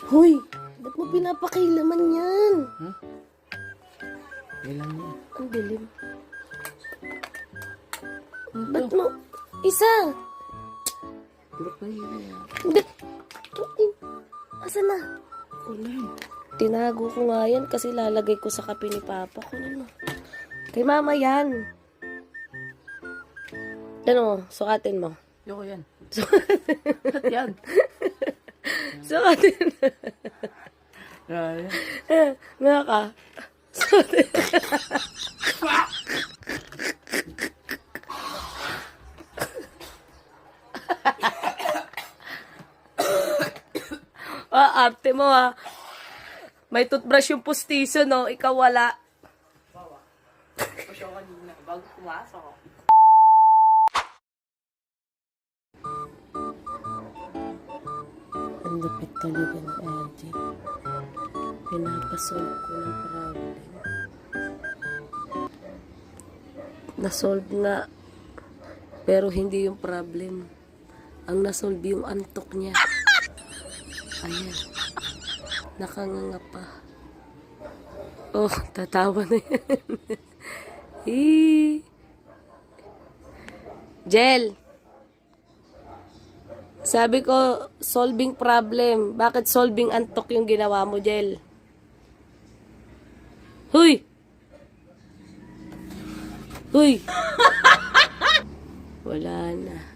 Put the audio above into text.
Hoy, ba't mo pinapakilaman yan? Huh? Kailan mo? Ang dilim. Ba't mo? Isa! Tulog na yun. Hindi. Asa na? Ulan. Tinago ko nga yan kasi lalagay ko sa kape ni Papa. Kunin mo. Kay Mama yan. Ano, sukatin mo. Yoko yan. Yan. Sukatin. Yan. Mga ka. Sukatin. Arte mo ha. May toothbrush yung pustiso, no? Ikaw wala. Pasyo kanina. Bago pumasok ako. Ang lupit talaga ng LG. Pinapasolve ko ng problem. Nasolve nga. Pero hindi yung problem. Ang nasolve yung antok niya. Ayan. Nakanganga pa. Oh, tatawa na yan. Jel! Sabi ko, solving problem. Bakit solving antok yung ginawa mo, Jel? Huy! Huy! Wala na.